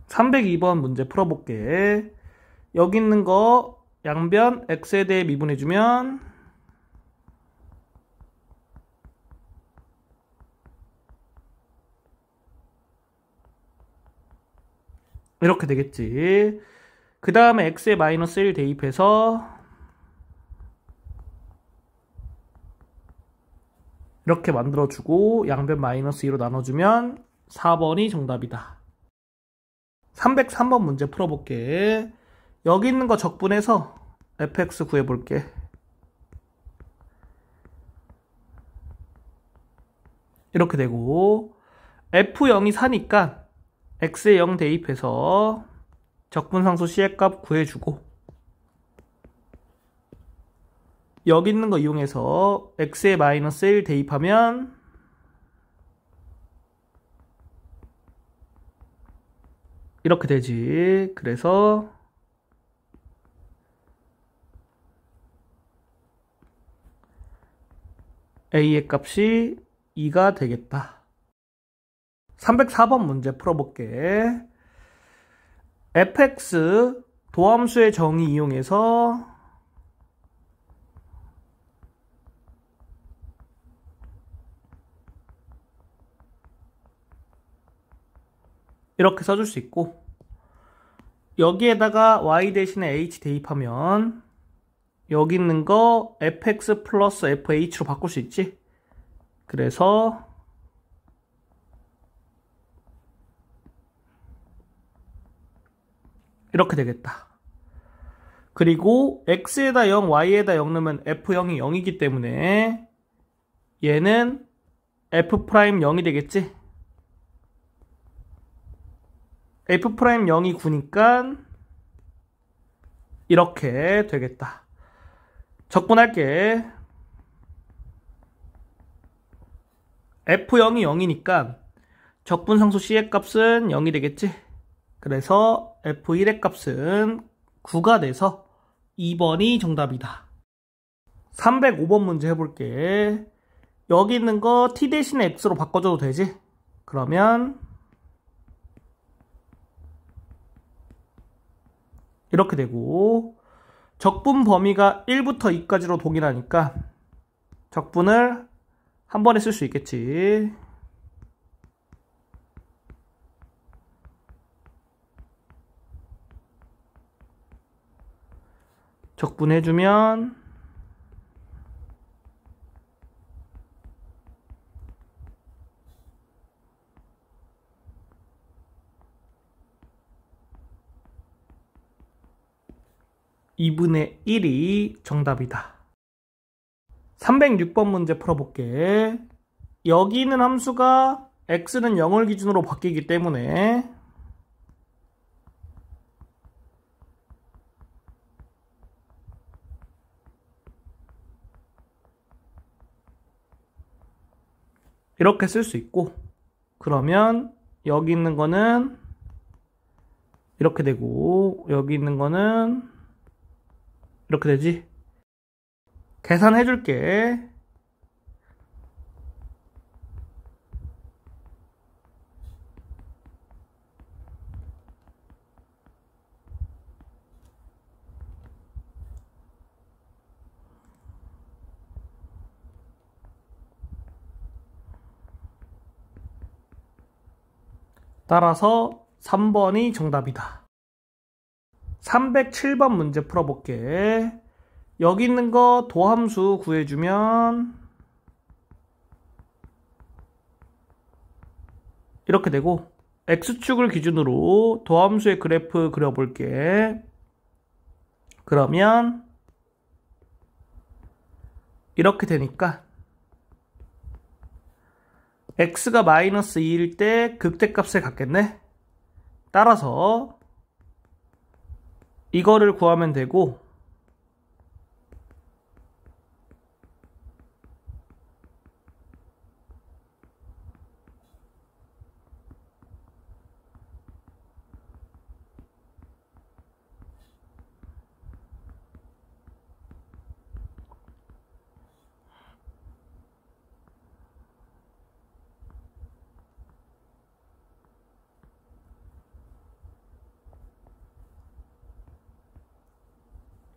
302번 문제 풀어볼게. 여기 있는 거 양변 x에 대해 미분해주면 이렇게 되겠지. 그 다음에 x에 마이너스 1 대입해서 이렇게 만들어주고 양변 마이너스 2로 나눠주면 4번이 정답이다. 303번 문제 풀어볼게. 여기 있는 거 적분해서 fx 구해볼게. 이렇게 되고 f0이 4니까 x에 0 대입해서 적분상수 c의 값 구해주고 여기 있는 거 이용해서 x에 마이너스 1 대입하면 이렇게 되지. 그래서 a의 값이 2가 되겠다. 304번 문제 풀어볼게. fx 도함수의 정의 이용해서 이렇게 써줄 수 있고 여기에다가 y 대신에 h 대입하면 여기 있는 거 fx 플러스 fh로 바꿀 수 있지. 그래서 이렇게 되겠다. 그리고 x에다 0, y에다 0 넣으면 f0이 0이기 때문에 얘는 f'0이 되겠지. f'0이 9니까 이렇게 되겠다. 적분할게. f0이 0이니까 적분상수 c의 값은 0이 되겠지. 그래서 f1의 값은 9가 돼서 2번이 정답이다. 305번 문제 해볼게. 여기 있는 거 t 대신에 x로 바꿔줘도 되지. 그러면 이렇게 되고 적분 범위가 1부터 2까지로 동일하니까 적분을 한 번에 쓸 수 있겠지. 적분해주면 (2분의 1이) 정답이다. 306번 문제 풀어볼게. 여기 있는 함수가 x는 0을 기준으로 바뀌기 때문에 이렇게 쓸 수 있고 그러면 여기 있는 거는 이렇게 되고 여기 있는 거는 이렇게 되지. 계산해 줄게. 따라서 3번이 정답이다. 307번 문제 풀어볼게. 여기 있는 거 도함수 구해주면 이렇게 되고 x축을 기준으로 도함수의 그래프 그려볼게. 그러면 이렇게 되니까 x가 마이너스 2일 때 극대값에 같겠네. 따라서 이거를 구하면 되고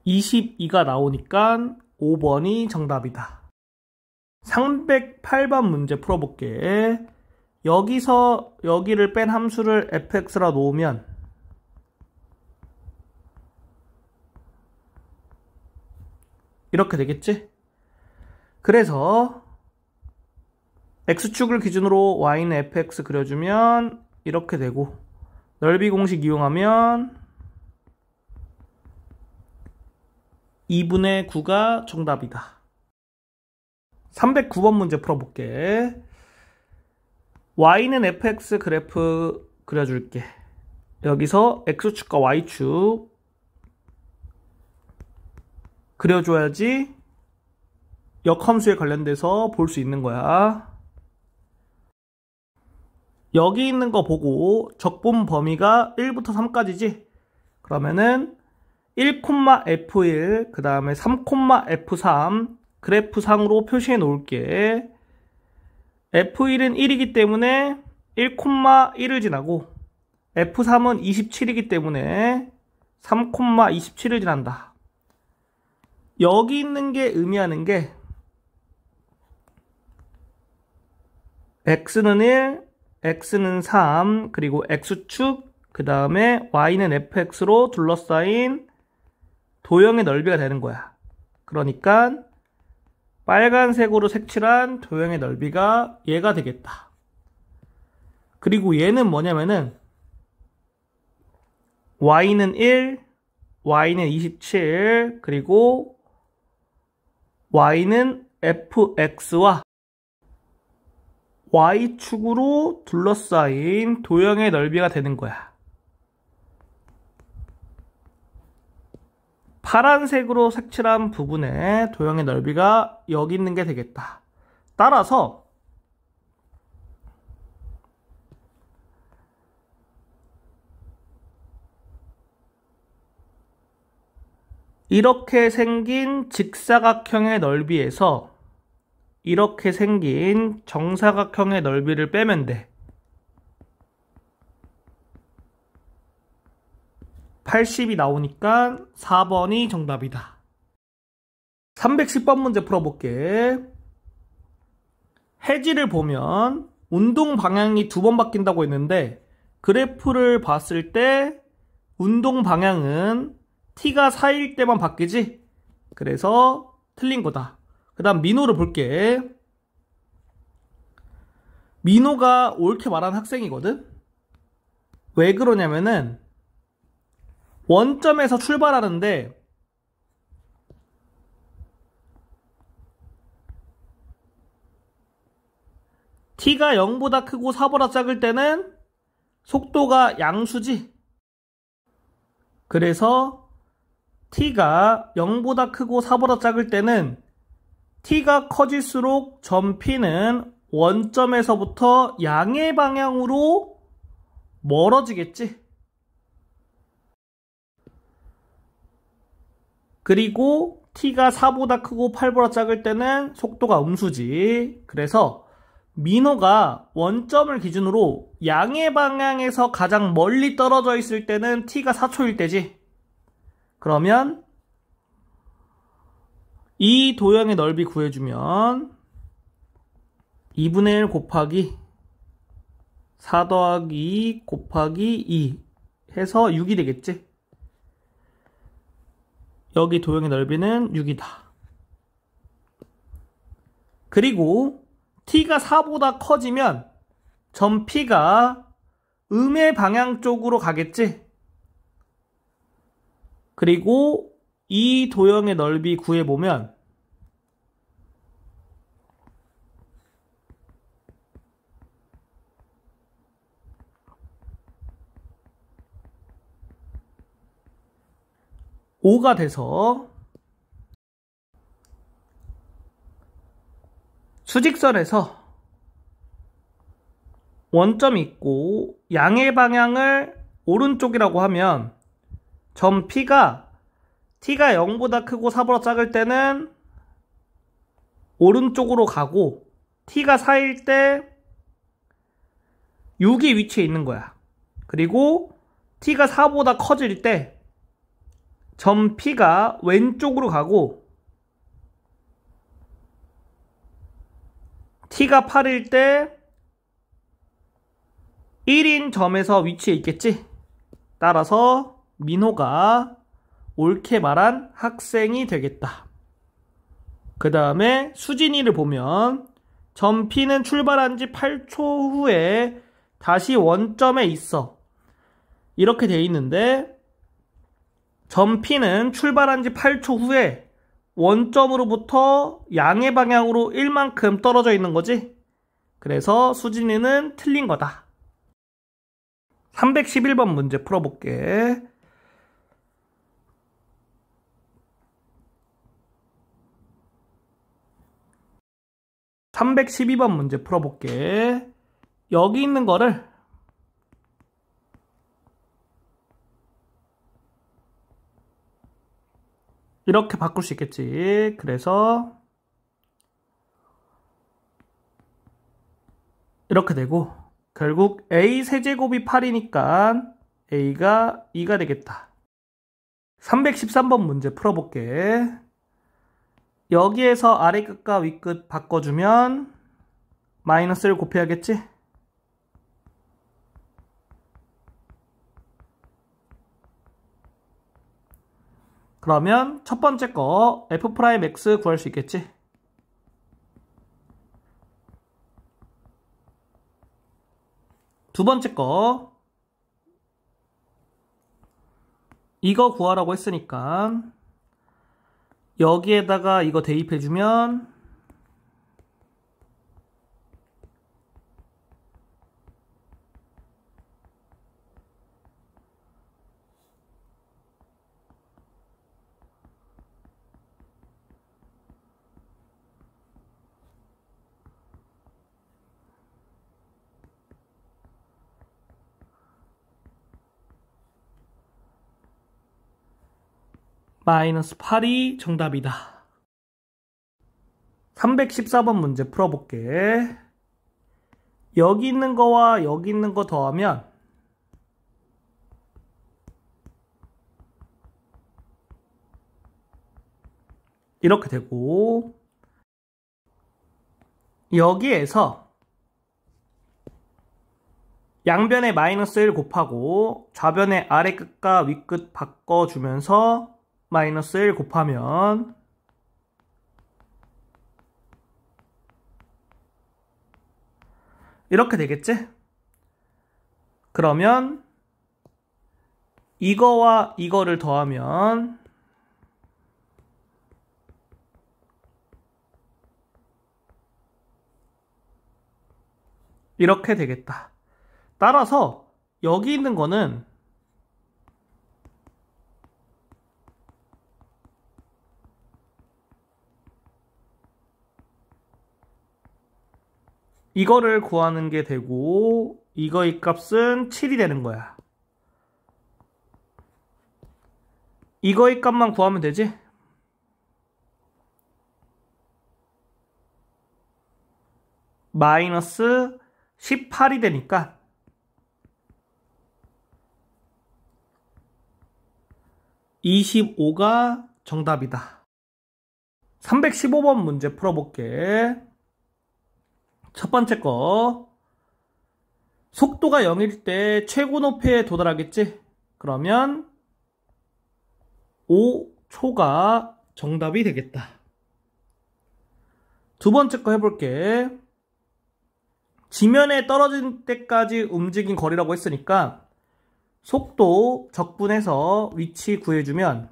22가 나오니까 5번이 정답이다. 308번 문제 풀어볼게. 여기서 여기를 뺀 함수를 fx라 놓으면 이렇게 되겠지? 그래서 x축을 기준으로 y는 fx 그려주면 이렇게 되고, 넓이 공식 이용하면 2분의 9가 정답이다. 309번 문제 풀어볼게. y는 fx 그래프 그려줄게. 여기서 x축과 y축 그려줘야지 역함수에 관련돼서 볼 수 있는 거야. 여기 있는 거 보고 적분 범위가 1부터 3까지지? 그러면은 1,f1 그 다음에 3,f3 그래프상으로 표시해 놓을게. f1은 1이기 때문에 1,1을 지나고, f3은 27이기 때문에 3,27을 지난다. 여기 있는 게 의미하는 게 x는 1, x는 3, 그리고 x축, 그 다음에 y는 fx로 둘러싸인 도형의 넓이가 되는 거야. 그러니까 빨간색으로 색칠한 도형의 넓이가 얘가 되겠다. 그리고 얘는 뭐냐면은 y는 1, y는 27, 그리고 y는 fx와 y축으로 둘러싸인 도형의 넓이가 되는 거야. 파란색으로 색칠한 부분의 도형의 넓이가 여기 있는 게 되겠다. 따라서 이렇게 생긴 직사각형의 넓이에서 이렇게 생긴 정사각형의 넓이를 빼면 돼. 80이 나오니까 4번이 정답이다. 310번 문제 풀어볼게. 해지를 보면 운동 방향이 2번 바뀐다고 했는데, 그래프를 봤을 때 운동 방향은 t가 4일 때만 바뀌지? 그래서 틀린 거다. 그 다음 민호를 볼게. 민호가 옳게 말한 학생이거든? 왜 그러냐면은 원점에서 출발하는데 t가 0보다 크고 4보다 작을 때는 속도가 양수지? 그래서 t가 0보다 크고 4보다 작을 때는 t가 커질수록 점 P는 원점에서부터 양의 방향으로 멀어지겠지? 그리고 t가 4보다 크고 8보다 작을 때는 속도가 음수지. 그래서 민호가 원점을 기준으로 양의 방향에서 가장 멀리 떨어져 있을 때는 t가 4초일 때지. 그러면 이 도형의 넓이 구해주면 2분의 1 곱하기 4 더하기 2 곱하기 2 해서 6이 되겠지. 여기 도형의 넓이는 6이다. 그리고 t가 4보다 커지면 점 P가 음의 방향 쪽으로 가겠지. 그리고 이 도형의 넓이 구해보면 (5가) 돼서 수직선에서 원점이 있고 양의 방향을 오른쪽이라고 하면 점 P가 t가 0보다 크고 4보다 작을 때는 오른쪽으로 가고 t가 4일 때 6이 위치해 있는 거야. 그리고 t가 4보다 커질 때 점 P가 왼쪽으로 가고 T가 8일 때 1인 점에서 위치해 있겠지? 따라서 민호가 옳게 말한 학생이 되겠다. 그 다음에 수진이를 보면 점 P는 출발한 지 8초 후에 다시 원점에 있어. 이렇게 돼 있는데 점 P는 출발한 지 8초 후에 원점으로부터 양의 방향으로 1만큼 떨어져 있는 거지? 그래서 수진이는 틀린 거다. 311번 문제 풀어볼게. (312번) 문제 풀어볼게. 여기 있는 거를 이렇게 바꿀 수 있겠지. 그래서 이렇게 되고 결국 a 세제곱이 8이니까 a가 2가 되겠다. 313번 문제 풀어볼게. 여기에서 아래 끝과 위 끝 바꿔주면 마이너스를 곱해야겠지? 그러면 첫 번째 거 f'x 구할 수 있겠지? 두 번째 거 이거 구하라고 했으니까 여기에다가 이거 대입해주면 마이너스 8이 정답이다. 314번 문제 풀어볼게. 여기 있는 거와 여기 있는 거 더하면 이렇게 되고 여기에서 양변에 마이너스 1 곱하고 좌변의 아래 끝과 위 끝 바꿔주면서 마이너스 1 곱하면 이렇게 되겠지? 그러면 이거와 이거를 더하면 이렇게 되겠다. 따라서 여기 있는 거는 이거를 구하는 게 되고 이거의 값은 7이 되는 거야. 이거의 값만 구하면 되지? 마이너스 18이 되니까 (25가) 정답이다. 315번 문제 풀어볼게. 첫 번째 거 속도가 0일 때 최고 높이에 도달하겠지? 그러면 5초가 정답이 되겠다. 두 번째 거 해볼게. 지면에 떨어질 때까지 움직인 거리라고 했으니까 속도 적분해서 위치 구해주면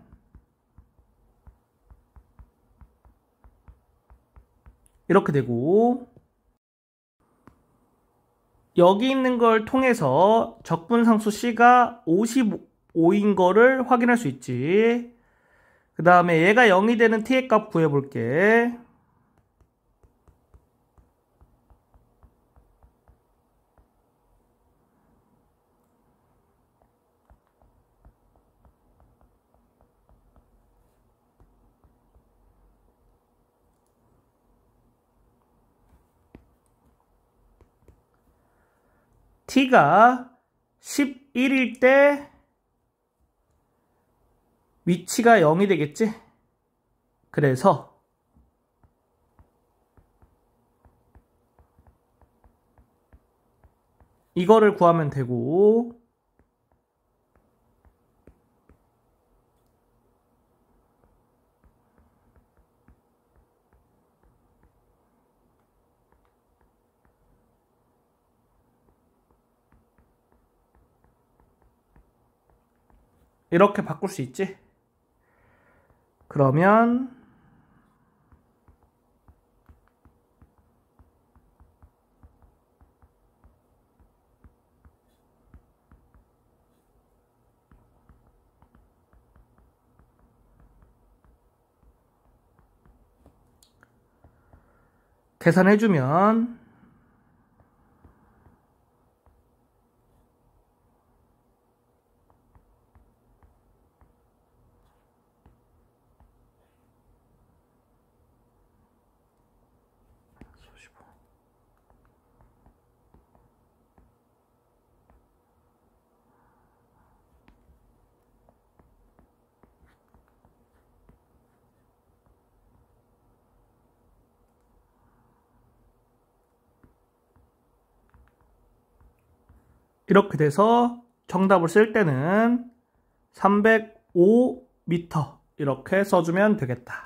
이렇게 되고 여기 있는 걸 통해서 적분상수 C가 55인 거를 확인할 수 있지. 그 다음에 얘가 0이 되는 T의 값 구해볼게. T가 11일 때 위치가 0이 되겠지? 그래서 이거를 구하면 되고, 이렇게 바꿀 수 있지? 그러면 계산해주면 이렇게 돼서 정답을 쓸 때는 305m 이렇게 써주면 되겠다.